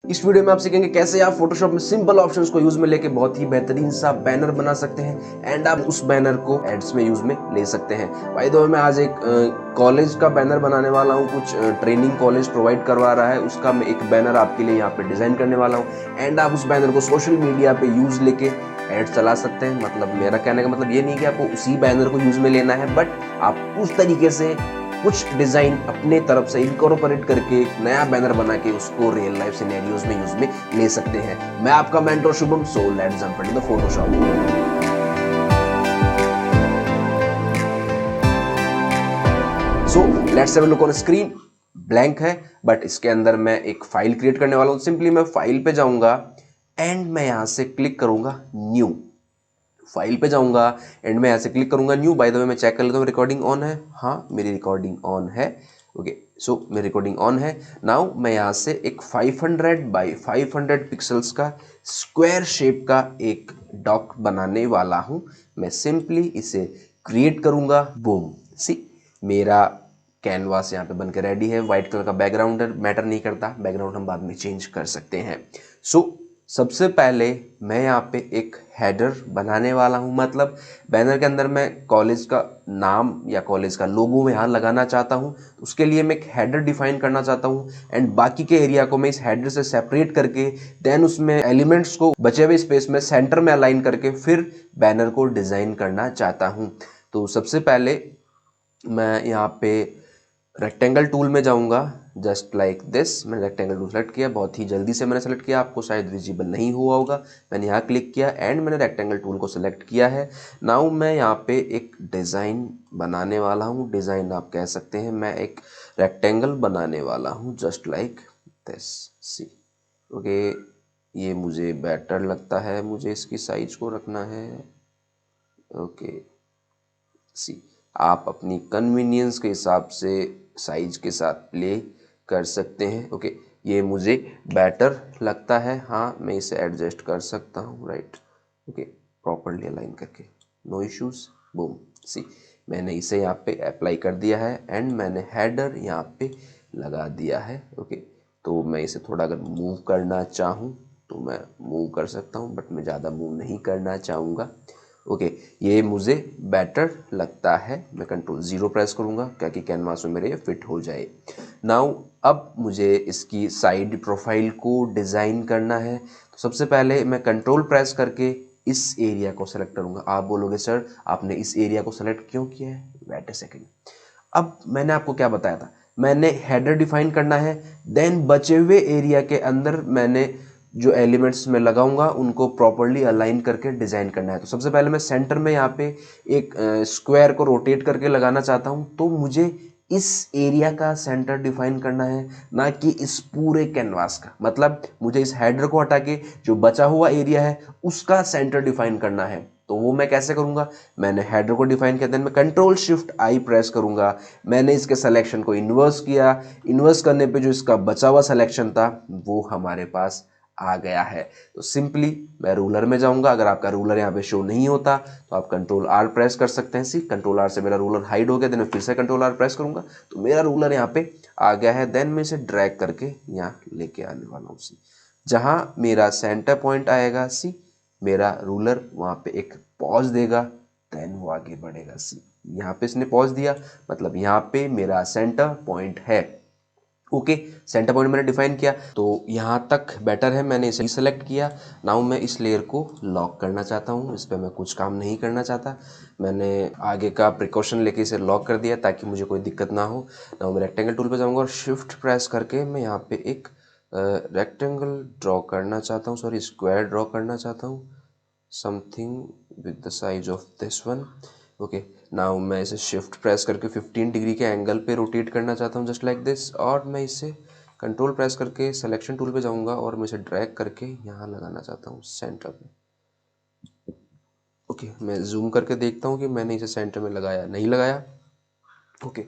इस वीडियो में आप सीखेंगे कैसे आप फोटोशॉप में सिंपल ऑप्शंस को यूज में लेके बहुत ही बेहतरीन सा बैनर बना सकते हैं एंड आप उस बैनर को एड्स में यूज में ले सकते हैं। बाय द वे मैं आज एक कॉलेज का बैनर बनाने वाला हूँ, कुछ ट्रेनिंग कॉलेज प्रोवाइड करवा रहा है, उसका मैं एक बैनर आपके लिए यहाँ पे डिजाइन करने वाला हूँ एंड आप उस बैनर को सोशल मीडिया पे यूज लेके एड चला सकते हैं। मतलब मेरा कहने का मतलब ये नहीं कि आपको उसी बैनर को यूज में लेना है, बट आप उस तरीके से कुछ डिजाइन अपने तरफ से इनकॉर्पोरेट करके नया बैनर बना के उसको रियल लाइफ सिनेरियोज में यूज में ले सकते हैं। मैं आपका mentor Shubham, so let's jump into the Photoshop. So let's have a look on screen. Blank है बट इसके अंदर मैं एक फाइल क्रिएट करने वाला हूं। सिंपली मैं फाइल पे जाऊंगा एंड मैं यहां से क्लिक करूंगा न्यू। फाइल पे जाऊंगा एंड मैं ऐसे क्लिक करूंगा न्यू। बाय द वे मैं चेक कर लेता हूँ रिकॉर्डिंग ऑन है। हाँ, मेरी रिकॉर्डिंग ऑन है। ओके, सो मेरी रिकॉर्डिंग ऑन है। नाउ मैं यहाँ से एक 500 बाई 500 पिक्सल्स का स्क्वायर शेप का एक डॉक बनाने वाला हूँ। मैं सिंपली इसे क्रिएट करूंगा। बूम, सी मेरा कैनवास यहाँ पे बनकर रेडी है। व्हाइट कलर का बैकग्राउंड है, मैटर नहीं करता, बैकग्राउंड हम बाद में चेंज कर सकते हैं। सो सबसे पहले मैं यहाँ पे एक हेडर बनाने वाला हूँ। मतलब बैनर के अंदर मैं कॉलेज का नाम या कॉलेज का लोगो में यहाँ लगाना चाहता हूँ, उसके लिए मैं एक हेडर डिफाइन करना चाहता हूँ एंड बाकी के एरिया को मैं इस हेडर से सेपरेट करके देन उसमें एलिमेंट्स को बचे हुए स्पेस में सेंटर में अलाइन करके फिर बैनर को डिज़ाइन करना चाहता हूँ। तो सबसे पहले मैं यहाँ पे रेक्टेंगल टूल में जाऊंगा, जस्ट लाइक दिस। मैंने रेक्टेंगल टूल सेलेक्ट किया, बहुत ही जल्दी से मैंने सेलेक्ट किया, आपको शायद विजिबल नहीं हुआ होगा। मैंने यहाँ क्लिक किया एंड मैंने रेक्टेंगल टूल को सेलेक्ट किया है। नाउ मैं यहाँ पे एक डिज़ाइन बनाने वाला हूँ। डिज़ाइन आप कह सकते हैं, मैं एक रेक्टेंगल बनाने वाला हूँ just like this. See okay, ये मुझे बेटर लगता है, मुझे इसकी साइज को रखना है। ओके, सी आप अपनी कन्वीनियंस के हिसाब से साइज के साथ प्ले कर सकते हैं। ओके, ये मुझे बेटर लगता है। हाँ, मैं इसे एडजस्ट कर सकता हूँ, राइट। ओके, प्रॉपरली अलाइन करके, नो इश्यूज। बूम, सी मैंने इसे यहाँ पे अप्लाई कर दिया है एंड मैंने हेडर यहाँ पे लगा दिया है। ओके, तो मैं इसे थोड़ा अगर मूव करना चाहूँ तो मैं मूव कर सकता हूँ, बट मैं ज़्यादा मूव नहीं करना चाहूँगा। ओके, ये मुझे बेटर लगता है। मैं कंट्रोल 0 प्रेस करूँगा ताकि कैनवास में मेरे फिट हो जाए। नाउ अब मुझे इसकी साइड प्रोफाइल को डिज़ाइन करना है। तो सबसे पहले मैं कंट्रोल प्रेस करके इस एरिया को सेलेक्ट करूँगा। आप बोलोगे सर आपने इस एरिया को सेलेक्ट क्यों किया है? Wait a second. अब मैंने आपको क्या बताया था, मैंने हेडर डिफाइन करना है, देन बचे हुए एरिया के अंदर मैंने जो एलिमेंट्स में लगाऊंगा उनको प्रॉपरली अलाइन करके डिजाइन करना है। तो सबसे पहले मैं सेंटर में यहाँ पे एक स्क्वायर को रोटेट करके लगाना चाहता हूँ। तो मुझे इस एरिया का सेंटर डिफाइन करना है, ना कि इस पूरे कैनवास का। मतलब मुझे इस हेडर को हटा के जो बचा हुआ एरिया है उसका सेंटर डिफाइन करना है। तो वो मैं कैसे करूंगा, मैंने हेडर को डिफाइन किया, देन मैं कंट्रोल शिफ्ट आई प्रेस करूंगा। मैंने इसके सिलेक्शन को इन्वर्स किया, इन्वर्स करने पे जो इसका बचा हुआ सिलेक्शन था वो हमारे पास आ गया है। तो सिंपली मैं रूलर में जाऊंगा। अगर आपका रूलर यहाँ पे शो नहीं होता तो आप कंट्रोल आर प्रेस कर सकते हैं। सी कंट्रोल आर से मेरा रूलर हाइड हो गया, देन मैं फिर से कंट्रोल आर प्रेस करूंगा तो मेरा रूलर यहाँ पे आ गया है। देन मैं इसे ड्रैग करके यहाँ लेके आने वाला हूँ। सी जहाँ मेरा सेंटर पॉइंट आएगा, सी मेरा रूलर वहाँ पे एक पॉज देगा, देन वो आगे बढ़ेगा। सी यहाँ पे इसने पॉज दिया, मतलब यहाँ पे मेरा सेंटर पॉइंट है। ओके, सेंटर पॉइंट मैंने डिफाइन किया तो यहाँ तक बेटर है। मैंने इसे सेलेक्ट किया। नाउ मैं इस लेयर को लॉक करना चाहता हूँ, इस पर मैं कुछ काम नहीं करना चाहता। मैंने आगे का प्रिकॉशन लेके इसे लॉक कर दिया ताकि मुझे कोई दिक्कत ना हो। नाउ मैं रेक्टेंगल टूल पे जाऊँगा और शिफ्ट प्रेस करके मैं यहाँ पे एक रेक्टेंगल ड्रॉ करना चाहता हूँ, सॉरी स्क्वायर ड्रॉ करना चाहता हूँ, something with the size of this one. Okay, now मैं इसे शिफ्ट प्रेस करके 15 डिग्री के एंगल पे रोटेट करना चाहता हूँ जस्ट लाइक दिस। और मैं इसे कंट्रोल प्रेस करके सिलेक्शन टूल पे जाऊँगा और मैं इसे ड्रैग करके यहाँ लगाना चाहता हूँ सेंटर में। ओके, मैं जूम करके देखता हूँ कि मैंने इसे सेंटर में लगाया नहीं लगाया। ओके,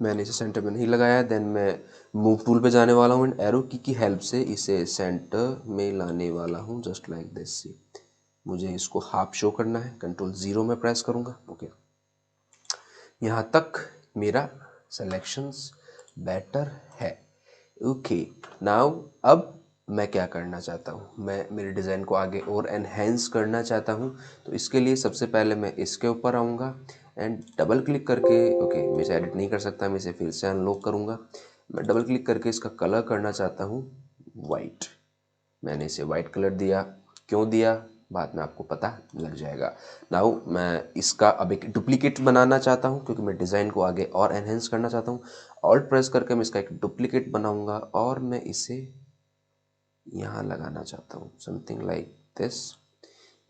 मैंने इसे सेंटर में नहीं लगाया। देन मैं मूव टूल पे जाने वाला हूँ एंड एरो की हेल्प से इसे सेंटर में लाने वाला हूँ जस्ट लाइक दिस। मुझे इसको हाफ शो करना है, कंट्रोल 0 में प्रेस करूँगा। ओके, यहाँ तक मेरा सिलेक्शंस बेटर है। ओके, नाउ अब मैं क्या करना चाहता हूँ, मैं मेरे डिज़ाइन को आगे और एनहेंस करना चाहता हूँ। तो इसके लिए सबसे पहले मैं इसके ऊपर आऊँगा एंड डबल क्लिक करके, ओके मैं इसे एडिट नहीं कर सकता, मैं इसे फिर से अनलॉक करूँगा। मैं डबल क्लिक करके इसका कलर करना चाहता हूँ वाइट। मैंने इसे वाइट कलर दिया, क्यों दिया बाद में आपको पता लग जाएगा। नाउ मैं इसका अब एक डुप्लीकेट बनाना चाहता हूँ क्योंकि मैं डिज़ाइन को आगे और एनहेंस करना चाहता हूँ। ऑल्ट प्रेस करके मैं इसका एक डुप्लीकेट बनाऊँगा और मैं इसे यहाँ लगाना चाहता हूँ, समथिंग लाइक दिस।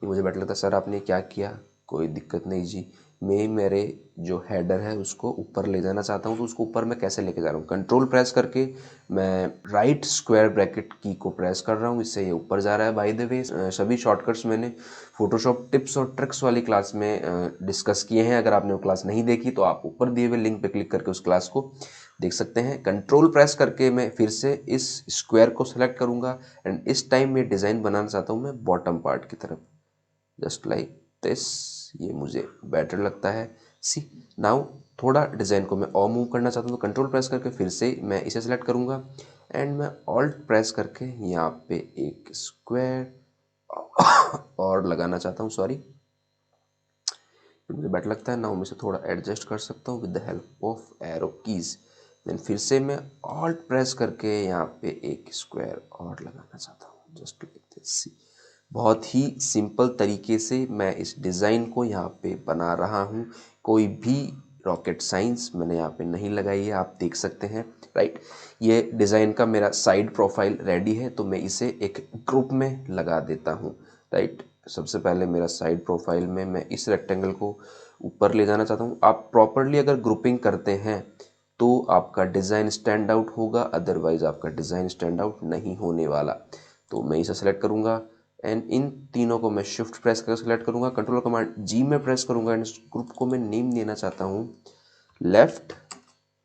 ये मुझे बेटर लगता है। सर आपने क्या किया, कोई दिक्कत नहीं जी, मैं मेरे जो हेडर है उसको ऊपर ले जाना चाहता हूँ। तो उसको ऊपर मैं कैसे लेके जा रहा हूँ, कंट्रोल प्रेस करके मैं राइट स्क्वायर ब्रैकेट की को प्रेस कर रहा हूँ, इससे ये ऊपर जा रहा है। बाय द वे सभी शॉर्टकट्स मैंने फोटोशॉप टिप्स और ट्रिक्स वाली क्लास में डिस्कस किए हैं। अगर आपने वो क्लास नहीं देखी तो आप ऊपर दिए हुए लिंक पे क्लिक करके उस क्लास को देख सकते हैं। कंट्रोल प्रेस करके मैं फिर से इस स्क्वायर को सेलेक्ट करूंगा एंड इस टाइम मैं डिज़ाइन बनाना चाहता हूँ मैं बॉटम पार्ट की तरफ, जस्ट लाइक दिस। ये मुझे बेटर लगता है। सी नाउ थोड़ा डिज़ाइन को मैं और मूव करना चाहता हूँ तो कंट्रोल प्रेस करके फिर से मैं इसे सेलेक्ट करूँगा एंड मैं ऑल्ट प्रेस करके यहाँ पे एक स्क्वायर और लगाना चाहता हूँ। सॉरी, मुझे बेटर लगता है। नाउ मैं इसे थोड़ा एडजस्ट कर सकता हूँ with the help of arrow keys. Then फिर से मैं ऑल्ट प्रेस करके यहाँ पे एक स्क्वायर और लगाना चाहता हूँ, जस्ट लाइक दिस। बहुत ही सिंपल तरीके से मैं इस डिज़ाइन को यहाँ पे बना रहा हूँ। कोई भी रॉकेट साइंस मैंने यहाँ पे नहीं लगाई है, आप देख सकते हैं राइट। ये डिज़ाइन का मेरा साइड प्रोफाइल रेडी है तो मैं इसे एक ग्रुप में लगा देता हूँ राइट। सबसे पहले मेरा साइड प्रोफाइल में मैं इस रेक्टेंगल को ऊपर ले जाना चाहता हूँ। आप प्रॉपरली अगर ग्रुपिंग करते हैं तो आपका डिज़ाइन स्टैंड आउट होगा, अदरवाइज आपका डिज़ाइन स्टैंड आउट नहीं होने वाला। तो मैं इसे सेलेक्ट करूँगा एंड इन तीनों को मैं शिफ्ट प्रेस करके सेलेक्ट करूँगा, कंट्रोल कमांड जी में प्रेस करूँगा एंड इस ग्रुप को मैं नेम देना चाहता हूँ left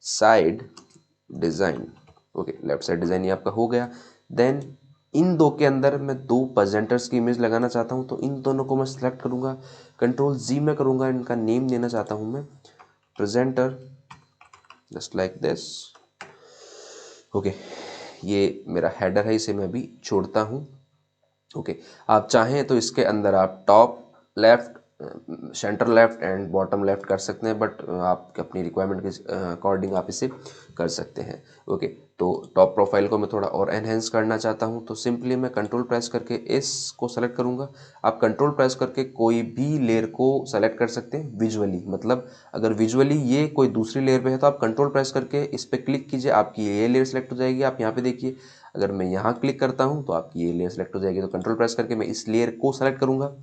side design. Okay, left side design ये आपका हो गया। देन इन दो के अंदर मैं दो प्रेजेंटर्स की इमेज लगाना चाहता हूँ तो इन दोनों को मैं सेलेक्ट करूँगा, कंट्रोल जी में करूँगा, इनका नेम देना चाहता हूँ मैं presenter, just like this. Okay, ये मेरा हेडर है, इसे मैं अभी छोड़ता हूँ। ओके, आप चाहें तो इसके अंदर आप top left, centre left and bottom left कर सकते हैं, बट आप अपनी रिक्वायरमेंट के अकॉर्डिंग आप इसे कर सकते हैं। ओके, तो टॉप प्रोफाइल को मैं थोड़ा और एनहेंस करना चाहता हूं तो सिंपली मैं कंट्रोल प्रेस करके इसको सेलेक्ट करूंगा। आप कंट्रोल प्रेस करके कोई भी लेयर को सेलेक्ट कर सकते हैं विजुअली, मतलब अगर विजुअली ये कोई दूसरी लेयर पे है तो आप कंट्रोल प्रेस करके इस पर क्लिक कीजिए, आपकी ये लेयर सेलेक्ट हो जाएगी। आप यहाँ पे देखिए, अगर मैं यहाँ क्लिक करता हूँ तो आपकी ये लेयर सेलेक्ट हो जाएगी। तो कंट्रोल प्रेस करके मैं इस लेयर को सेलेक्ट करूँगा,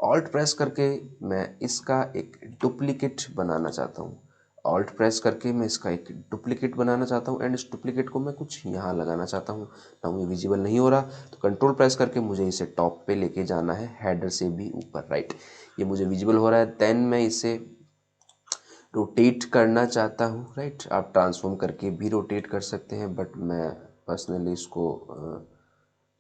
ऑल्ट प्रेस करके मैं इसका एक डुप्लीकेट बनाना चाहता हूँ। ऑल्ट प्रेस करके मैं इसका एक डुप्लीकेट बनाना चाहता हूँ एंड इस डुप्लीकेट को मैं कुछ यहाँ लगाना चाहता हूँ। ना मुझे विजिबल नहीं हो रहा तो कंट्रोल प्रेस करके मुझे इसे टॉप पे लेके जाना है, हेडर से भी ऊपर राइट। ये मुझे विजिबल हो रहा है। देन मैं इसे रोटेट करना चाहता हूँ राइट। आप ट्रांसफॉर्म करके भी रोटेट कर सकते हैं बट मैं पर्सनली इसको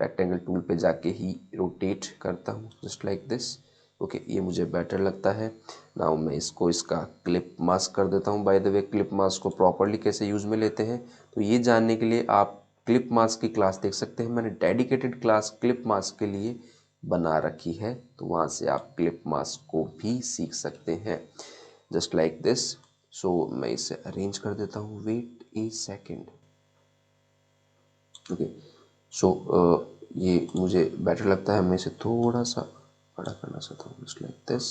रेक्टेंगल टूल पे जाके ही रोटेट करता हूँ, जस्ट लाइक दिस। ओके, ये मुझे बेटर लगता है। नाउ मैं इसका क्लिप मास्क कर देता हूँ। By the way clip mask को प्रॉपरली कैसे यूज़ में लेते हैं तो ये जानने के लिए आप क्लिप मास्क की क्लास देख सकते हैं। मैंने डेडिकेटेड क्लास क्लिप मास्क के लिए बना रखी है तो वहाँ से आप क्लिप मास्क को भी सीख सकते हैं, जस्ट लाइक दिस। सो मैं इसे अरेंज कर देता हूँ, वेट ए सेकेंड। ओके, सो ये मुझे बेटर लगता है। मैं इसे थोड़ा सा बड़ा करना चाहता हूँ, जस्ट लाइक दिस।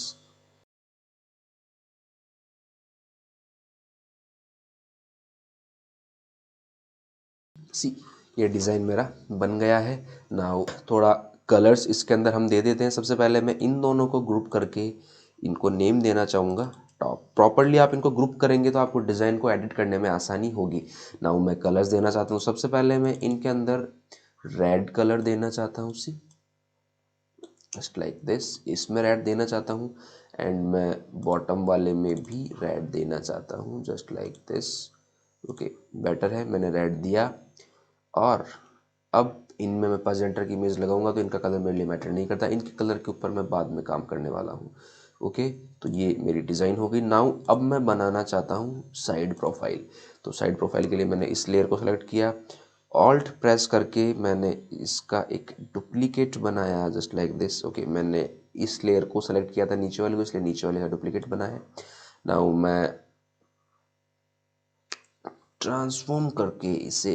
सी, ये डिज़ाइन मेरा बन गया है। नाउ थोड़ा कलर्स इसके अंदर हम दे देते हैं। सबसे पहले मैं इन दोनों को ग्रुप करके इनको नेम देना चाहूँगा टॉप। प्रॉपरली आप इनको ग्रुप करेंगे तो आपको डिज़ाइन को एडिट करने में आसानी होगी। नाउ मैं कलर्स देना चाहता हूँ। सबसे पहले मैं इनके अंदर रेड कलर देना चाहता हूँ, सी जस्ट लाइक दिस। इसमें रेड देना चाहता हूँ एंड मैं बॉटम वाले में भी रेड देना चाहता हूँ, just like this. Okay, better है, मैंने रेड दिया। और अब इनमें मैं प्रेजेंटर की इमेज लगाऊंगा तो इनका कलर मेरे लिए मैटर नहीं करता, इनके कलर के ऊपर मैं बाद में काम करने वाला हूँ। ओके, तो ये मेरी डिज़ाइन हो गई। नाउ अब मैं बनाना चाहता हूँ साइड प्रोफाइल। तो साइड प्रोफाइल के लिए मैंने इस लेयर को सेलेक्ट किया, ऑल्ट प्रेस करके मैंने इसका एक डुप्लीकेट बनाया जस्ट लाइक दिस। ओके, मैंने इस लेयर को सेलेक्ट किया था नीचे वाले को, इसलिए नीचे वाले का डुप्लीकेट बनाया। नाउ मैं ट्रांसफॉर्म करके इसे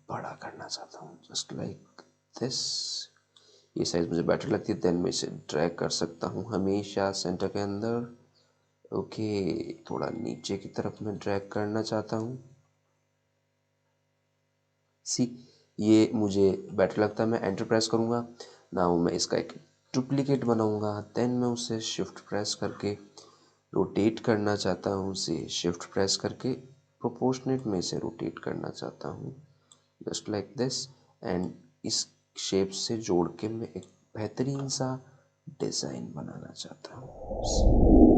बड़ा करना चाहता हूँ जस्ट लाइक दिस। ये साइज मुझे बेटर लगती है, देन मैं इसे ड्रैग कर सकता हूँ हमेशा सेंटर के अंदर। ओके, थोड़ा नीचे की तरफ मैं ड्रैग करना चाहता हूँ। सी, ये मुझे बेटर लगता है। मैं एंटर प्रेस करूँगा। नाउ मैं इसका एक डुप्लीकेट बनाऊँगा, देन मैं उसे शिफ्ट प्रेस करके रोटेट करना चाहता हूँ। उसे शिफ्ट प्रेस करके प्रोपोर्शनेट में इसे रोटेट करना चाहता हूँ जस्ट लाइक दिस। एंड इस शेप से जोड़ के मैं एक बेहतरीन सा डिज़ाइन बनाना चाहता हूँ।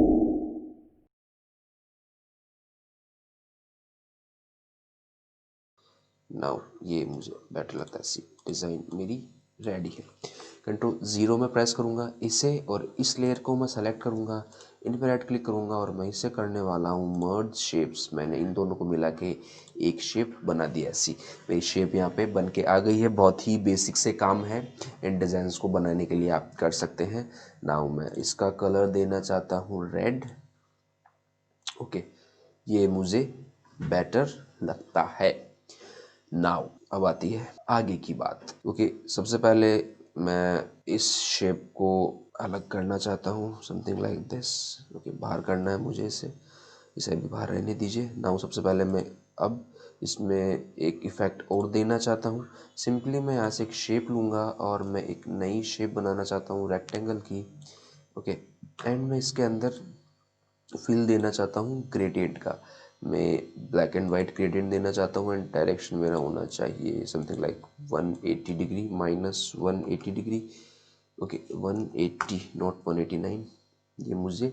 नाउ ये मुझे बेटर लगता है। सी, डिज़ाइन मेरी रेडी है। कंट्रोल 0 में प्रेस करूँगा इसे, और इस लेयर को मैं सेलेक्ट करूँगा, इन पर राइट क्लिक करूँगा और मैं इसे करने वाला हूँ मर्ज शेप्स। मैंने इन दोनों को मिला के एक शेप बना दिया। सी, मेरी शेप यहाँ पे बन के आ गई है। बहुत ही बेसिक से काम है, इन डिज़ाइंस को बनाने के लिए आप कर सकते हैं। नाउ मैं इसका कलर देना चाहता हूँ रेड। ओके, ये मुझे बेटर लगता है। नाउ अब आती है आगे की बात। ओके, सबसे पहले मैं इस शेप को अलग करना चाहता हूँ, समथिंग लाइक दिस। ओके, बाहर करना है मुझे इसे, इसे भी बाहर रहने दीजिए। नाउ सबसे पहले मैं अब इसमें एक इफ़ेक्ट और देना चाहता हूँ। सिंपली मैं यहाँ से एक शेप लूँगा और मैं एक नई शेप बनाना चाहता हूँ रेक्टेंगल की। ओके, एंड मैं इसके अंदर फिल देना चाहता हूँ ग्रेडियंट का। मैं ब्लैक एंड वाइट ग्रेडियंट देना चाहता हूँ, एंड डायरेक्शन मेरा होना चाहिए something like 180 degree minus 180 degree. Okay, 180 not 189, ये मुझे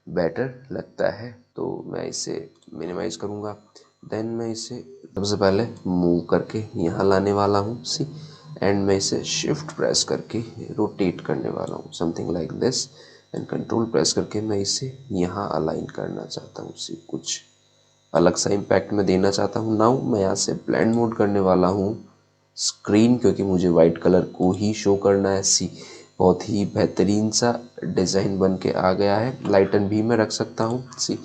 बेटर लगता है। तो मैं इसे मिनिमाइज करूँगा, देन मैं इसे सबसे पहले मूव करके यहाँ लाने वाला हूँ। सी, एंड मैं इसे शिफ्ट प्रेस करके रोटेट करने वाला हूँ something like this, and control press करके मैं इसे यहाँ अलाइन करना चाहता हूँ। सी, कुछ अलग सा इम्पैक्ट मैं देना चाहता हूँ। नाउ मैं यहाँ से ब्लेंड मोड करने वाला हूँ स्क्रीन, क्योंकि मुझे वाइट कलर को ही शो करना है। सी, बहुत ही बेहतरीन सा डिज़ाइन बन के आ गया है। लाइटन भी मैं रख सकता हूँ। सी,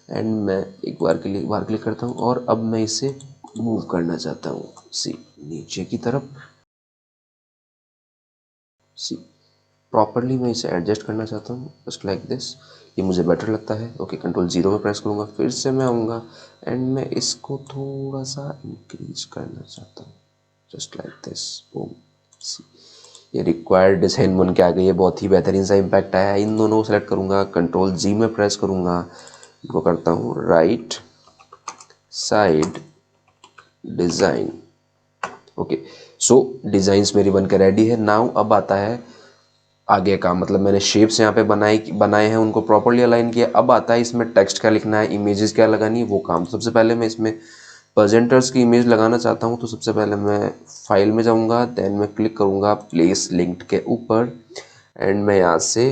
एंड मैं एक बार के लिए बाहर क्लिक करता हूँ और अब मैं इसे मूव करना चाहता हूँ। सी, नीचे की तरफ। सी, प्रॉपरली मैं इसे एडजस्ट करना चाहता हूँ जस्ट लाइक दिस। ये मुझे बेटर लगता है। ओके, कंट्रोल 0 में प्रेस करूँगा, फिर से मैं आऊँगा एंड मैं इसको थोड़ा सा इंक्रीज करना चाहता हूँ जस्ट लाइक दिस। बूम, सी, ये रिक्वायर्ड डिज़ाइन बन के आ गई है। बहुत ही बेहतरीन सा इम्पैक्ट आया है। इन दोनों को सेलेक्ट करूँगा, कंट्रोल G में प्रेस करूँगा, इनको करता हूँ राइट साइड डिज़ाइन। ओके, सो डिज़ाइंस मेरी बनकर रेडी है। नाउ अब आता है आगे का, मतलब मैंने शेप्स यहाँ पे बनाए हैं, उनको प्रॉपर्ली अलाइन किया। अब आता है इसमें टेक्स्ट क्या लिखना है, इमेजेस क्या लगानी है, वो काम। सबसे पहले मैं इसमें प्रेजेंटर्स की इमेज लगाना चाहता हूँ, तो सबसे पहले मैं फाइल में जाऊँगा, देन मैं क्लिक करूँगा प्लेस लिंक्ड के ऊपर, एंड मैं यहाँ से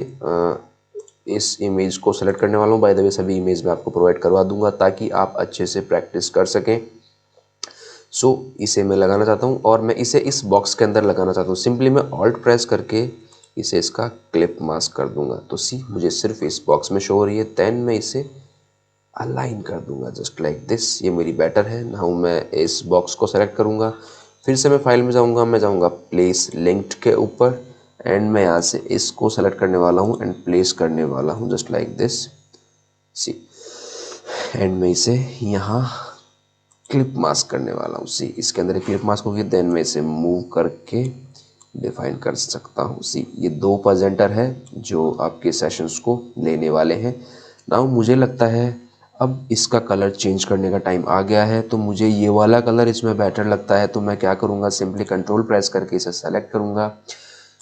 इस इमेज को सेलेक्ट करने वाला हूँ। बाय द वे सभी इमेज मैं आपको प्रोवाइड करवा दूंगा ताकि आप अच्छे से प्रैक्टिस कर सकें। सो इसे मैं लगाना चाहता हूँ और मैं इसे इस बॉक्स के अंदर लगाना चाहता हूँ। सिंपली मैं ऑल्ट प्रेस करके इसे इसका क्लिप मास्क कर दूंगा, तो सी, मुझे सिर्फ इस बॉक्स में शो हो रही है। देन मैं इसे अलाइन कर दूंगा जस्ट लाइक दिस। ये मेरी बेटर है। नाउ मैं इस बॉक्स को सेलेक्ट करूंगा, फिर से मैं फाइल में जाऊंगा, मैं जाऊंगा प्लेस लिंक्ड के ऊपर, एंड मैं यहाँ से इसको सेलेक्ट करने वाला हूँ एंड प्लेस करने वाला हूँ just like this. See, and मैं इसे यहाँ क्लिप मास्क करने वाला हूँ। सी, इसके अंदर एक क्लिप मास्क होगी, देन मैं इसे मूव करके डिफाइन कर सकता हूँ। सी, ये दो प्रेजेंटर है जो आपके सेशंस को लेने वाले हैं। नाउ मुझे लगता है अब इसका कलर चेंज करने का टाइम आ गया है, तो मुझे ये वाला कलर इसमें बेटर लगता है। तो मैं क्या करूँगा, सिंपली कंट्रोल प्रेस करके इसे सेलेक्ट करूँगा।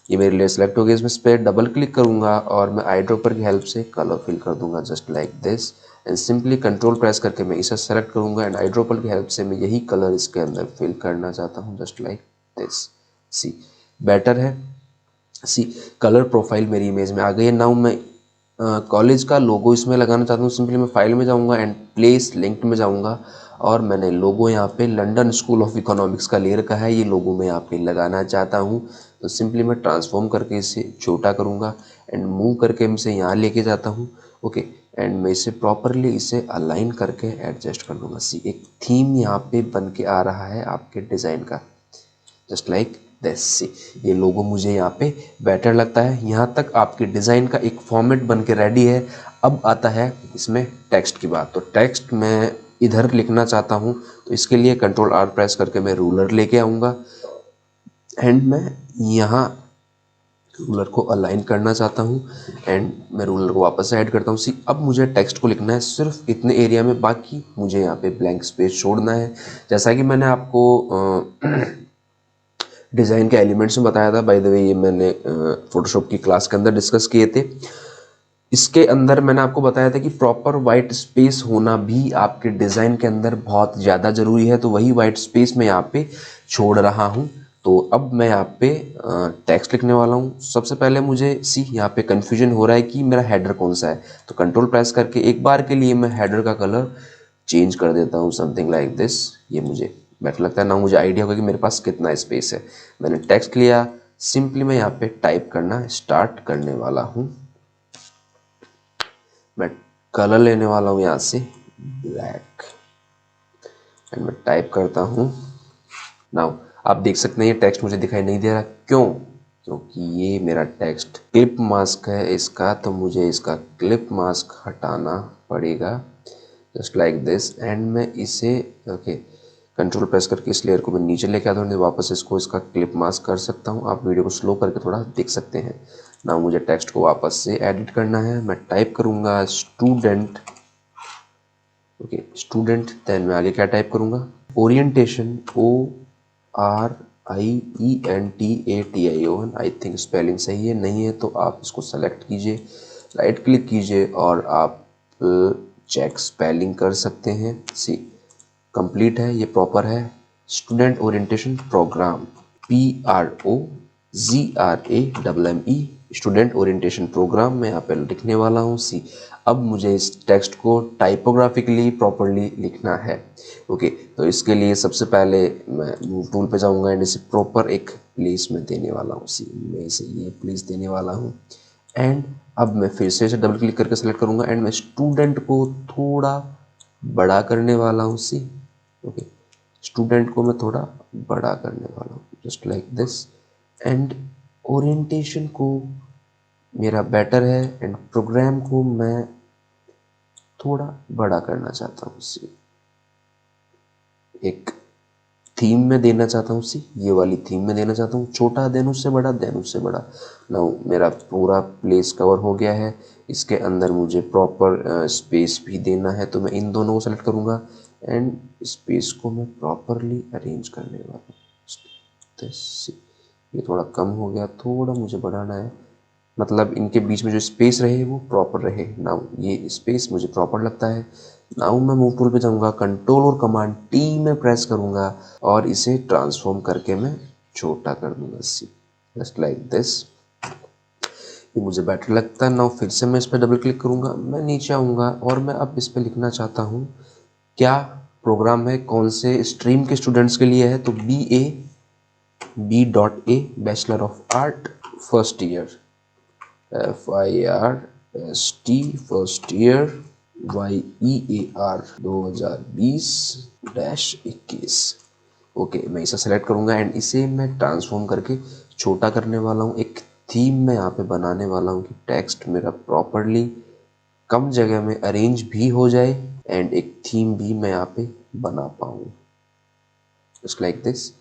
ये मेरे लिए सेलेक्ट हो गया। इसमें इस पर डबल क्लिक करूँगा और मैं आई ड्रॉपर की हेल्प से कलर फिल कर दूंगा just like this, and simply control press करके मैं इसे सेलेक्ट करूँगा एंड आई ड्रॉपर की हेल्प से मैं यही कलर इसके अंदर फिल करना चाहता हूँ just like this. See, better है। सी, कलर प्रोफाइल मेरी इमेज में आ गई है। नाउ मैं कॉलेज का लोगो इसमें लगाना चाहता हूँ। सिंपली मैं फाइल में जाऊँगा एंड प्लेस लिंक्ड में जाऊँगा और मैंने लोगो यहाँ पे लंदन स्कूल ऑफ इकोनॉमिक्स का ले रखा है, ये लोगो मैं यहाँ पे लगाना चाहता हूँ। तो सिंपली मैं ट्रांसफॉर्म करके इसे छोटा करूँगा एंड मूव करके मैं इसे यहाँ लेके जाता हूँ। ओके, एंड मैं इसे प्रॉपरली इसे अलाइन करके एडजस्ट कर लूँगा। सी, एक थीम यहाँ पे बन के आ रहा है आपके डिज़ाइन का, जस्ट लाइक दिस। ये लोगो मुझे यहाँ पे बेटर लगता है। यहाँ तक आपके डिज़ाइन का एक फॉर्मेट बन के रेडी है। अब आता है इसमें टेक्स्ट की बात। तो टेक्स्ट मैं इधर लिखना चाहता हूँ, तो इसके लिए कंट्रोल आर प्रेस करके मैं रूलर लेके आऊँगा एंड मैं यहाँ रूलर को अलाइन करना चाहता हूँ एंड मैं रूलर को वापस से ऐड करता हूँ। सी, अब मुझे टेक्स्ट को लिखना है सिर्फ इतने एरिया में, बाकी मुझे यहाँ पे ब्लैंक स्पेस छोड़ना है। जैसा कि मैंने आपको डिज़ाइन के एलिमेंट्स में बताया था, बाय द वे ये मैंने फोटोशॉप की क्लास के अंदर डिस्कस किए थे। इसके अंदर मैंने आपको बताया था कि प्रॉपर वाइट स्पेस होना भी आपके डिज़ाइन के अंदर बहुत ज़्यादा ज़रूरी है। तो वही वाइट स्पेस मैं यहाँ पे छोड़ रहा हूँ। तो अब मैं यहाँ पे टेक्स्ट लिखने वाला हूँ। सबसे पहले मुझे सी, यहाँ पे कन्फ्यूजन हो रहा है कि मेरा हेडर कौन सा है, तो कंट्रोल प्रेस करके एक बार के लिए मैं हेडर का कलर चेंज कर देता हूँ, समथिंग लाइक दिस। ये मुझे बेटर लगता है ना, मुझे आइडिया होगा कि मेरे पास कितना स्पेस है। मैंने टेक्स्ट लिया, सिंपली मैं यहाँ पे टाइप करना स्टार्ट करने वाला हूँ। मैं कलर लेने वाला हूँ यहाँ से ब्लैक एंड मैं टाइप करता हूँ। नाउ आप देख सकते हैं ये टेक्स्ट मुझे दिखाई नहीं दे रहा, क्यों? क्योंकि ये मेरा टेक्स्ट क्लिप मास्क है इसका, तो मुझे इसका क्लिप मास्क हटाना पड़ेगा, जस्ट लाइक दिस। एंड मैं इसे ओके कंट्रोल प्रेस करके इस लेयर को मैं नीचे लेके आता हूँ, वापस इसको इसका क्लिप मास्क कर सकता हूँ। आप वीडियो को स्लो करके थोड़ा देख सकते हैं ना। मुझे टेक्स्ट को वापस से एडिट करना है। मैं टाइप करूँगा स्टूडेंट, ओके स्टूडेंट, देन मैं आगे क्या टाइप करूँगा, orientation, ORIENTATION। I think spelling सही है, नहीं है तो आप इसको सेलेक्ट कीजिए, राइट क्लिक कीजिए और आप चेक स्पेलिंग कर सकते हैं। सी, कंप्लीट है, ये प्रॉपर है। Student orientation programme, PROGRAMME, student orientation programme मैं यहाँ पे लिखने वाला हूँ। सी, अब मुझे इस टेक्स्ट को टाइपोग्राफिकली प्रॉपरली लिखना है। ओके, तो इसके लिए सबसे पहले मैं मूव टूल पे जाऊँगा एंड इसे प्रॉपर एक प्लेस में देने वाला हूँ। सी, मैं इसे ये प्लेस देने वाला हूँ एंड अब मैं फिर से इसे डबल क्लिक करके सेलेक्ट करूँगा एंड मैं स्टूडेंट को थोड़ा बड़ा करने वाला हूँ। सी, ओके स्टूडेंट को मैं थोड़ा बड़ा करने वाला हूँ, just like this. And orientation को मेरा बेटर है एंड प्रोग्राम को मैं थोड़ा बड़ा करना चाहता हूँ। सी, एक थीम में देना चाहता हूँ। सी, ये वाली थीम में देना चाहता हूँ, छोटा देन उससे बड़ा, देन उससे बड़ा। नाउ मेरा पूरा प्लेस कवर हो गया है। इसके अंदर मुझे प्रॉपर स्पेस भी देना है, तो मैं इन दोनों को सेलेक्ट करूँगा एंड स्पेस को मैं प्रॉपरली अरेंज करने वाला हूँ। ये थोड़ा कम हो गया, थोड़ा मुझे बढ़ाना है, मतलब इनके बीच में जो स्पेस रहे वो प्रॉपर रहे। नाउ ये स्पेस मुझे प्रॉपर लगता है। नाउ मैं मूव टूल पे जाऊंगा, कंट्रोल और कमांड टी में प्रेस करूंगा और इसे ट्रांसफॉर्म करके मैं छोटा कर दूंगा। सी, जस्ट लाइक दिस। ये मुझे बेटर लगता है। नाउ फिर से मैं इस पर डबल क्लिक करूंगा, मैं नीचे आऊंगा और मैं अब इस पर लिखना चाहता हूँ क्या प्रोग्राम है, कौन से स्ट्रीम के स्टूडेंट्स के लिए है, तो B.A bachelor of art first year, FIRST first year, YEAR 2020-21। Okay, मैं इसे सेलेक्ट करूंगा एंड इसे मैं ट्रांसफॉर्म करके छोटा करने वाला हूँ। एक थीम मैं यहाँ पे बनाने वाला हूँ कि टेक्स्ट मेरा प्रॉपरली कम जगह में अरेंज भी हो जाए एंड एक थीम भी मैं यहाँ पे बना पाऊँ, जस्ट लाइक दिस।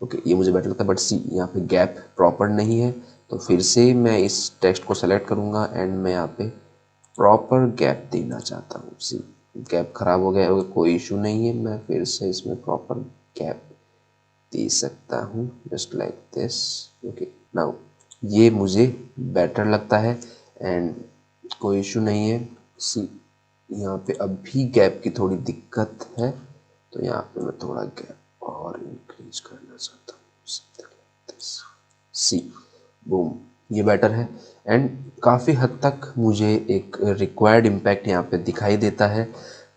ओके, ये मुझे बेटर लगता है, बट सी यहाँ पे गैप प्रॉपर नहीं है, तो फिर से मैं इस टेक्स्ट को सेलेक्ट करूँगा एंड मैं यहाँ पे प्रॉपर गैप देना चाहता हूँ। सी, गैप खराब हो गया है, कोई इशू नहीं है, मैं फिर से इसमें प्रॉपर गैप दे सकता हूँ, just like this. Okay, now ये मुझे बेटर लगता है एंड कोई इशू नहीं है। सी, यहाँ पे अब भी गैप की थोड़ी दिक्कत है, तो यहाँ पे मैं थोड़ा गैप और इंक्रीज करना चाहता हूँ, सी बूम, ये बेटर है। एंड काफ़ी हद तक मुझे एक रिक्वायर्ड इम्पैक्ट यहाँ पे दिखाई देता है।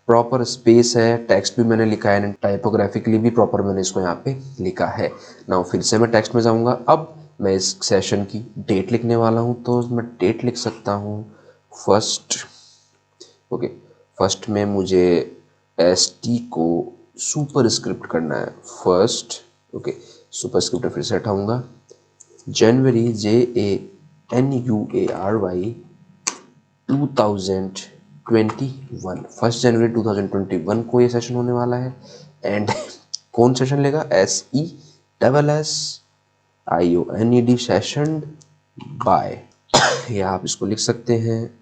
प्रॉपर स्पेस है, टेक्स्ट भी मैंने लिखा है एंड टाइपोग्राफिकली भी प्रॉपर मैंने इसको यहाँ पे लिखा है। नाउ फिर से मैं टेक्स्ट में जाऊँगा। अब मैं इस सेशन की डेट लिखने वाला हूँ, तो मैं डेट लिख सकता हूँ फर्स्ट। ओके, फर्स्ट में मुझे एस टी को सुपर स्क्रिप्ट करना है, फर्स्ट। ओके, सुपर स्क्रिप्ट फिर से हटाऊँगा। जनवरी JANUARY 2021, 1 जनवरी 2021 को ये सेशन होने वाला है। एंड कौन सेशन लेगा? SESSIONED सेशन बाय, या आप इसको लिख सकते हैं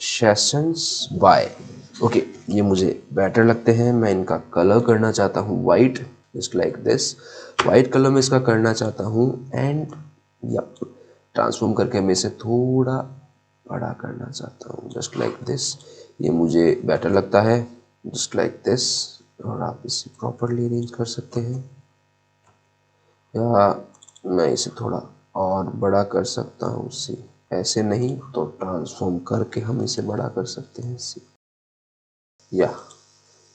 सेशंस बाय। ओके, ये मुझे बेटर लगते हैं। मैं इनका कलर करना चाहता हूँ white, just like this. White colour में इसका करना चाहता हूँ एंड यप, ट्रांसफॉर्म करके मैं इसे थोड़ा बड़ा करना चाहता हूँ, जस्ट लाइक दिस। ये मुझे बेटर लगता है, जस्ट लाइक दिस। और आप इसे प्रॉपरली अरेंज कर सकते हैं, या मैं इसे थोड़ा और बड़ा कर सकता हूँ। सी, ऐसे नहीं तो ट्रांसफॉर्म करके हम इसे बड़ा कर सकते हैं। सी, या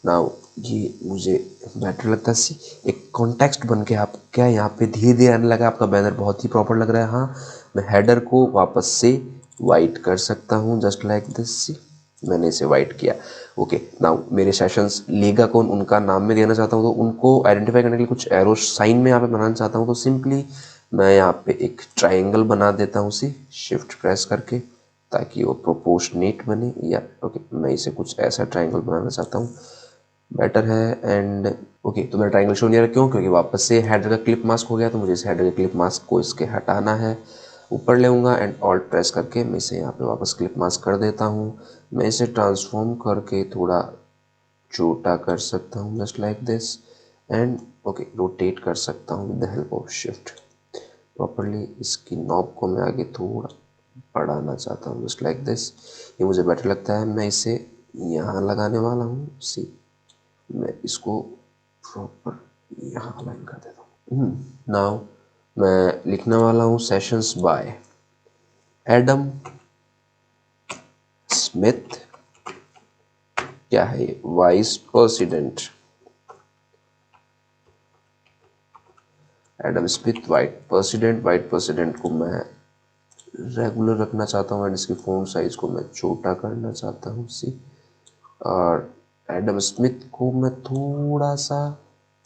नाउ ये मुझे बेटर लगता है। सी, एक कॉन्टेक्स्ट बन के आप क्या यहाँ पे धीरे धीरे आने लगा, आपका बैनर बहुत ही प्रॉपर लग रहा है। हाँ, मैं हेडर को वापस से वाइट कर सकता हूँ, जस्ट लाइक दिस। सी, मैंने इसे वाइट किया। ओके, नाउ मेरे सेशंस लेगा कौन, उनका नाम में देना चाहता हूँ, तो उनको आइडेंटिफाई करने के लिए कुछ एरो साइन में यहाँ पे बनाना चाहता हूँ। तो सिंपली मैं यहाँ पे एक ट्राइंगल बना देता हूँ, सी, शिफ्ट प्रेस करके, ताकि वो प्रोपोर्शनेट बने। या ओके, मैं इसे कुछ ऐसा ट्राइंगल बनाना चाहता हूँ, बेटर है। एंड ओके, तो मेरा ट्राइंगल शो नहीं आ रहा, क्यों? क्योंकि वापस से हेडर का क्लिप मास्क हो गया, तो मुझे इस हेडर के क्लिप मास्क को इसके हटाना है। ऊपर लेऊंगा एंड ऑल्ट प्रेस करके मैं इसे यहाँ पे वापस क्लिप मास्क कर देता हूँ। मैं इसे ट्रांसफॉर्म करके थोड़ा छोटा कर सकता हूँ, just like this. And okay, rotate कर सकता हूँ with the help of shift properly. इसकी नॉब को मैं आगे थोड़ा बढ़ाना चाहता हूँ, जस्ट लाइक दिस। ये मुझे बेटर लगता है। मैं इसे यहाँ लगाने वाला हूँ। सी, मैं इसको प्रॉपर यहाँ अलाइन कर देता हूँ। नाउ मैं लिखने वाला हूँ सेशंस बाय एडम स्मिथ। क्या है ये? Vice president Adam Smith white president. White president को मैं रेगुलर रखना चाहता हूँ एंड इसकी फ़ॉन्ट साइज को मैं छोटा करना चाहता हूँ। सी, और एडम स्मिथ को मैं थोड़ा सा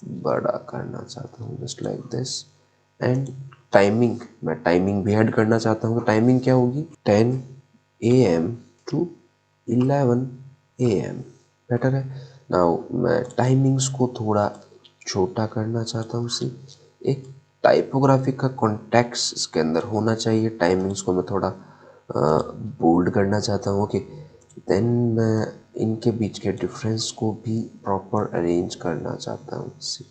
बड़ा करना चाहता हूँ, just like this. And timing, मैं टाइमिंग भी ऐड करना चाहता हूँ। तो टाइमिंग क्या होगी? 10 AM to 11 AM, बेटर है। नाउ मैं टाइमिंग्स को थोड़ा छोटा करना चाहता हूँ। सी, एक टाइपोग्राफी का कॉन्टेक्स्ट इसके अंदर होना चाहिए। टाइमिंग्स को मैं थोड़ा बोल्ड करना चाहता हूँ। ओके, देन मैं इनके बीच के डिफरेंस को भी प्रॉपर अरेंज करना चाहता हूँ। सी,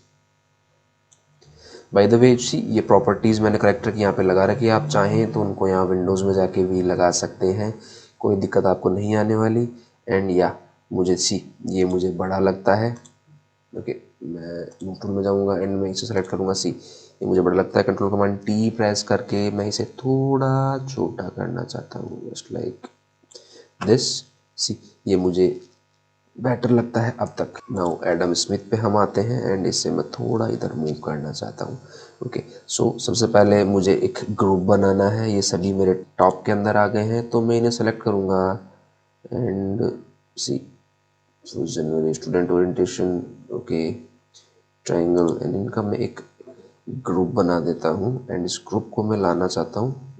बाय द वे, सी, ये प्रॉपर्टीज़ मैंने करेक्टर की यहाँ पे लगा रखी है। आप चाहें तो उनको यहाँ विंडोज़ में जाके भी लगा सकते हैं, कोई दिक्कत आपको नहीं आने वाली। एंड या मुझे सी, ये मुझे बड़ा लगता है। ओके, मैं मूव टूल में जाऊँगा एंड मैं इसे सेलेक्ट करूँगा। सी, ये मुझे बड़ा लगता है। कंट्रोल कमांड टी प्रेस करके मैं इसे थोड़ा छोटा करना चाहता हूँ, जस्ट लाइक दिस। सी, ये मुझे बेटर लगता है अब तक। नाउ एडम स्मिथ पे हम आते हैं एंड इसे मैं थोड़ा इधर मूव करना चाहता हूँ। ओके, सो सबसे पहले मुझे एक ग्रुप बनाना है। ये सभी मेरे टॉप के अंदर आ गए हैं, तो मैं इन्हें सेलेक्ट करूँगा and see, January student orientation, okay, triangle, and इनका मैं एक ग्रुप बना देता हूँ एंड इस ग्रुप को मैं लाना चाहता हूँ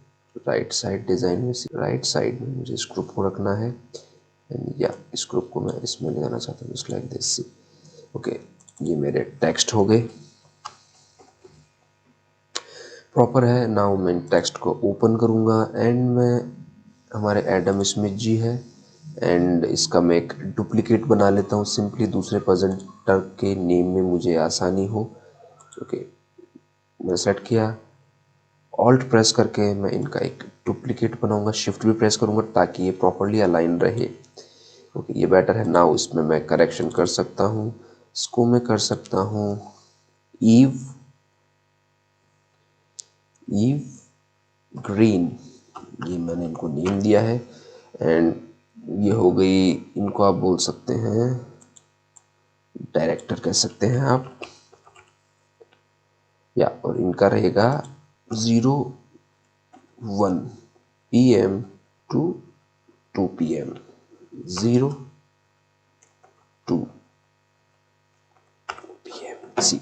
राइट साइड डिज़ाइन में। राइट साइड में मुझे इस ग्रुप को रखना है एंड या इस ग्रुप को मैं इसमें ले जाना चाहता हूँ, जस्ट लाइक दिस। ओके, ये मेरे टेक्स्ट हो गए, प्रॉपर है। नाउ मैं टेक्स्ट को ओपन करूँगा एंड मैं, हमारे एडम स्मिथ जी है एंड इसका मैं एक डुप्लीकेट बना लेता हूँ सिंपली, दूसरे प्रेजेंटर के नेम में मुझे आसानी हो। ओके, मैंने सेट किया, ऑल्ट प्रेस करके मैं इनका एक डुप्लीकेट बनाऊंगा, शिफ्ट भी प्रेस करूंगा ताकि ये प्रॉपरली अलाइन रहे। ओके, ये बेटर है। नाउ इसमें मैं करेक्शन कर सकता हूँ, इसको मैं कर सकता हूँ ईव ग्रीन, ये मैंने इनको नेम दिया है। एंड ये हो गई, इनको आप बोल सकते हैं डायरेक्टर कह सकते हैं आप, या और इनका रहेगा 01 PM टू 2 PM, 02 PM सी।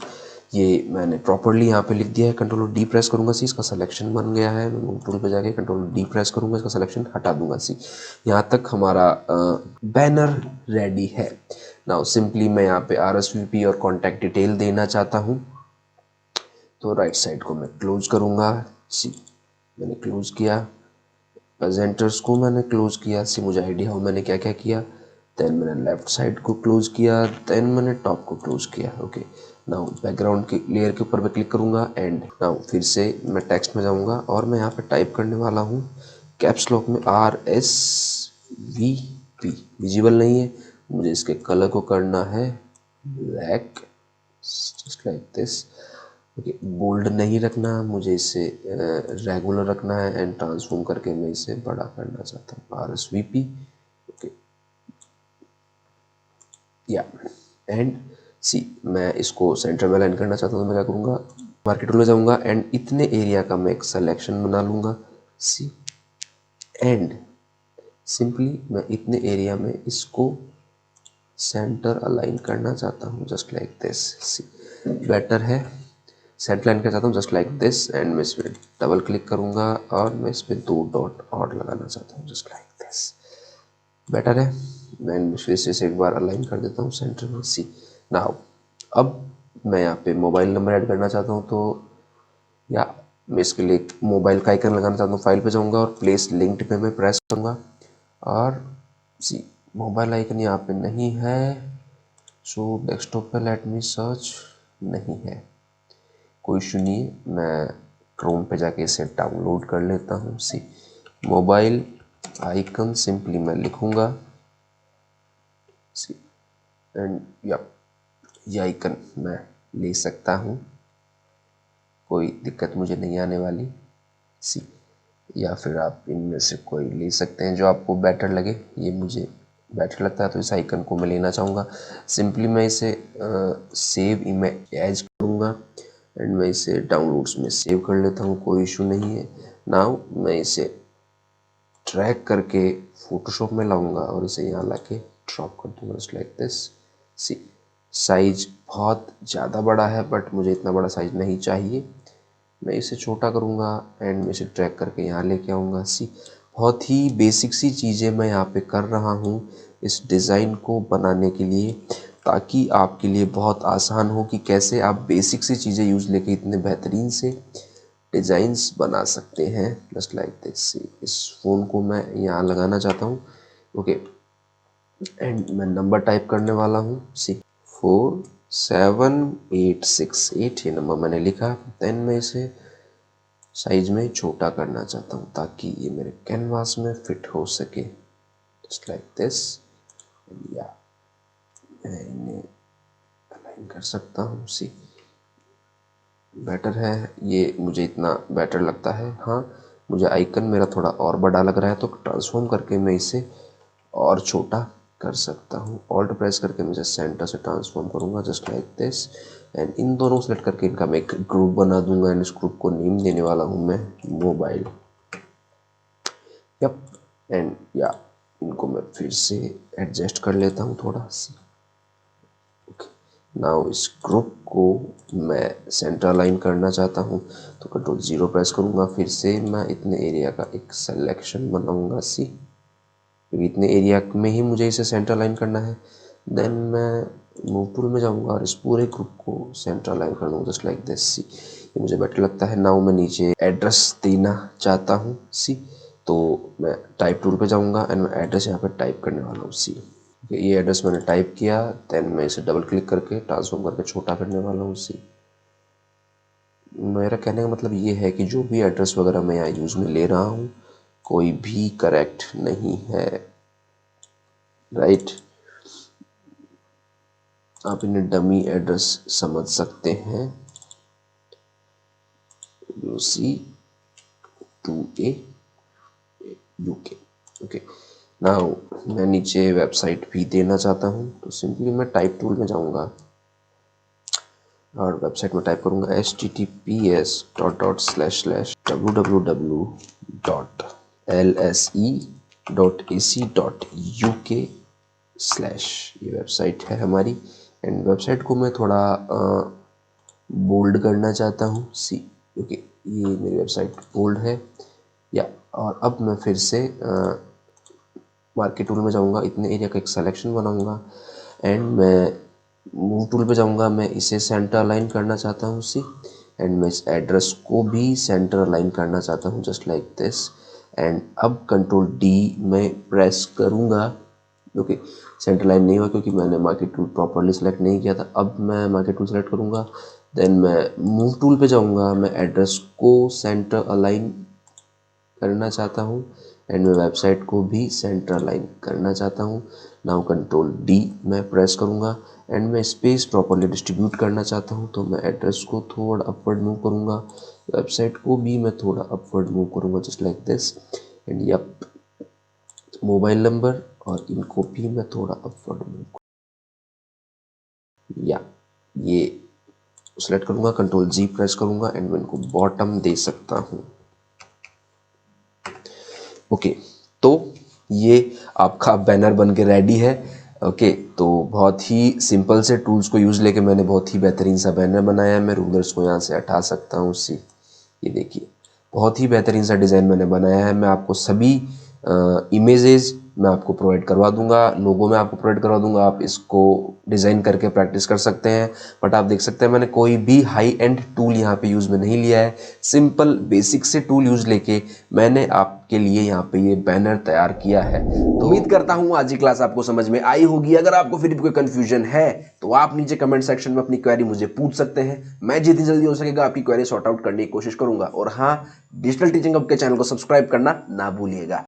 ये मैंने प्रॉपरली यहाँ पे लिख दिया है। कंट्रोल डी प्रेस करूँगा सी, इसका सिलेक्शन बन गया है। मैं मूव टूल पे जाके कंट्रोल डी प्रेस करूँगा, इसका सिलेक्शन हटा दूंगा सी। यहाँ तक हमारा बैनर रेडी है। नाउ सिंपली मैं यहाँ पे RSVP और कॉन्टैक्ट डिटेल देना चाहता हूँ, तो राइट साइड को मैं क्लोज करूँगा सी, मैंने क्लोज किया। प्रेजेंटर्स को मैंने क्लोज किया सी, मुझे आइडिया हो मैंने क्या क्या किया। देन मैंने लेफ्ट साइड को क्लोज किया, देन मैंने टॉप को क्लोज किया। ओके, नाउ बैकग्राउंड की लेयर के ऊपर मैं क्लिक करूँगा एंड नाउ फिर से मैं टेक्स्ट में जाऊँगा और मैं यहाँ पे टाइप करने वाला हूँ कैप्स लॉक में RSVP। विजिबल नहीं है, मुझे इसके कलर को करना है black, just like this. Okay, bold नहीं रखना, मुझे इसे रेगुलर रखना है एंड ट्रांसफॉर्म करके मैं इसे बड़ा करना चाहता हूँ RSVP। ओके, या एंड सी, मैं इसको सेंटर में अलाइन करना चाहता हूँ तो मैं क्या करूँगा, मार्केट टूल में जाऊँगा एंड इतने एरिया का मैं एक सिलेक्शन बना लूँगा सी। एंड सिंपली मैं इतने एरिया में इसको सेंटर अलाइन करना चाहता हूँ, just like this see. Better है, सेंटर लाइन करना चाहता हूँ जस्ट लाइक दिस एंड मैं इसमें डबल क्लिक करूँगा और मैं इसमें 2 डॉट और लगाना चाहता हूँ जस्ट लाइक दिस। बेटर है, मैं फिर से एक बार अलाइन कर देता हूँ सेंटर में सी। नाउ अब मैं यहाँ पे मोबाइल नंबर ऐड करना चाहता हूँ, तो या मैं इसके लिए मोबाइल का आइकन लगाना चाहता हूँ, फाइल पे जाऊँगा और प्लेस लिंक्ड पे मैं प्रेस करूँगा और सी मोबाइल आइकन यहाँ पे नहीं है, सो डेस्कटॉप पे लेट मी सर्च, नहीं है, कोई इशू नहीं है। मैं क्रोम पे जाके इसे डाउनलोड कर लेता हूँ सी। मोबाइल आइकन सिंपली मैं लिखूँगा सी एंड या ये आइकन मैं ले सकता हूँ, कोई दिक्कत मुझे नहीं आने वाली सी। या फिर आप इनमें से कोई ले सकते हैं जो आपको बेटर लगे। ये मुझे बेटर लगता है तो इस आइकन को मैं लेना चाहूँगा। सिंपली मैं इसे सेव इमेज करूँगा एंड मैं इसे डाउनलोड्स में सेव कर लेता हूँ, कोई इशू नहीं है। नाउ मैं इसे ड्रैग करके फोटोशॉप में लाऊंगा और इसे यहाँ ला के ड्रॉप कर दूँगा just like this see. Size बहुत ज़्यादा बड़ा है बट मुझे इतना बड़ा साइज नहीं चाहिए, मैं इसे छोटा करूँगा एंड मैं इसे ड्रैग करके यहाँ लेके आऊँगा सी। बहुत ही बेसिक सी चीज़ें मैं यहाँ पे कर रहा हूँ इस डिज़ाइन को बनाने के लिए, ताकि आपके लिए बहुत आसान हो कि कैसे आप बेसिक सी चीज़ें यूज़ लेके इतने बेहतरीन से डिज़ाइंस बना सकते हैं जस्ट लाइक दिस। इस फ़ोन को मैं यहाँ लगाना चाहता हूँ। ओके, एंड मैं नंबर टाइप करने वाला हूँ सी 47868, ये नंबर मैंने लिखा। देन मैं इसे साइज में छोटा करना चाहता हूँ ताकि ये मेरे कैनवास में फिट हो सके जस्ट लाइक दिस। या मैं इन्हें अलाइन कर सकता हूँ सी, बेटर है, ये मुझे इतना बेटर लगता है। हाँ, मुझे आइकन मेरा थोड़ा और बड़ा लग रहा है तो ट्रांसफॉर्म करके मैं इसे और छोटा कर सकता हूँ। ऑल्ट प्रेस करके मैं इसे सेंटर से ट्रांसफॉर्म करूँगा just like this and in दोनों सेलेक्ट करके इनका मैं एक ग्रुप बना दूंगा एंड इस ग्रुप को नेम देने वाला हूँ मैं मोबाइल। यप, एंड या इनको मैं फिर से एडजस्ट कर लेता हूँ थोड़ा सी। नाउ इस ग्रुप को मैं सेंटर अलाइन करना चाहता हूँ तो कंट्रोल 0 प्रेस करूँगा, फिर से मैं इतने एरिया का एक सिलेक्शन बनाऊँगा सी, क्योंकि इतने एरिया में ही मुझे इसे सेंटर अलाइन करना है। देन मैं मूव टूल में जाऊँगा और इस पूरे ग्रुप को सेंटर अलाइन कर दूँगा जस्ट लाइक दिस सी। ये मुझे बेटर लगता है। नाउ मैं नीचे एड्रेस देना चाहता हूँ सी, तो मैं टाइप टूल पे जाऊँगा एंड मैं एड्रेस यहाँ पे टाइप करने वाला हूँ सी। ये एड्रेस मैंने टाइप किया, देन मैं इसे डबल क्लिक करके ट्रांसफॉर्म करके छोटा करने वाला हूँ सी। मेरा कहने का मतलब ये है कि जो भी एड्रेस वगैरह मैं यहाँ यूज़ में ले रहा हूँ कोई भी करेक्ट नहीं है, राइट। आप इन्हें डमी एड्रेस समझ सकते हैं। UC 2A UK. Okay, now मैं नीचे वेबसाइट भी देना चाहता हूँ, तो सिंपली मैं टाइप टूल में जाऊँगा और वेबसाइट में टाइप करूँगा https://www.lse.ac.uk/, ये वेबसाइट है हमारी। एंड वेबसाइट को मैं थोड़ा बोल्ड करना चाहता हूँ, सी, क्योंकि ये मेरी वेबसाइट बोल्ड है या। और अब मैं फिर से मार्केट टूल में जाऊँगा, इतने एरिया का एक सिलेक्शन बनाऊँगा एंड मैं मूव टूल पे जाऊँगा। मैं इसे सेंटर अलाइन करना चाहता हूँ, सी, एंड मैं इस एड्रेस को भी सेंटर अलाइन करना चाहता हूँ, जस्ट लाइक दिस। एंड अब कंट्रोल डी मैं प्रेस करूँगा, ओके। सेंटर लाइन नहीं हुआ क्योंकि मैंने मार्केट टूल प्रॉपरली सेलेक्ट नहीं किया था। अब मैं मार्केट टूल सेलेक्ट करूँगा, देन मैं मूव टूल पे जाऊँगा, मैं एड्रेस को सेंटर अलाइन करना चाहता हूँ एंड मैं वेबसाइट को भी सेंटर अलाइन करना चाहता हूँ। नाउ कंट्रोल डी मैं प्रेस करूँगा एंड मैं स्पेस प्रॉपरली डिस्ट्रीब्यूट करना चाहता हूँ, तो मैं एड्रेस को थोड़ा अपवर्ड मूव करूँगा, वेबसाइट को भी मैं थोड़ा अपवर्ड मूव करूँगा, just like this. And yup, mobile number और इनको भी मैं थोड़ा अपवर्ड मूव, या ये सेलेक्ट करूँगा, कंट्रोल जी प्रेस करूँगा एंड मैं इनको बॉटम दे सकता हूँ। ओके, तो ये आपका बैनर बन के रेडी है। ओके, तो बहुत ही सिंपल से टूल्स को यूज़ लेके मैंने बहुत ही बेहतरीन सा बैनर बनाया है। मैं रूलर्स को यहाँ से हटा सकता हूँ, सी, ये देखिए बहुत ही बेहतरीन सा डिज़ाइन मैंने बनाया है। मैं आपको सभी इमेजेस मैं आपको प्रोवाइड करवा दूंगा, लोगो मैं आपको प्रोवाइड करवा दूंगा, आप इसको डिज़ाइन करके प्रैक्टिस कर सकते हैं। बट आप देख सकते हैं मैंने कोई भी हाई एंड टूल यहाँ पे यूज़ में नहीं लिया है, सिंपल बेसिक से टूल यूज़ लेके मैंने आपके लिए यहाँ पे ये बैनर तैयार किया है। तो उम्मीद करता हूँ आज की क्लास आपको समझ में आई होगी। अगर आपको फिर भी कोई कन्फ्यूजन है तो आप नीचे कमेंट सेक्शन में अपनी क्वेरी मुझे पूछ सकते हैं। मैं जितनी जल्दी हो सकेगा आपकी क्वेरी सॉर्ट आउट करने की कोशिश करूंगा। और हाँ, डिजिटल टीचिंग हब के चैनल को सब्सक्राइब करना ना भूलिएगा।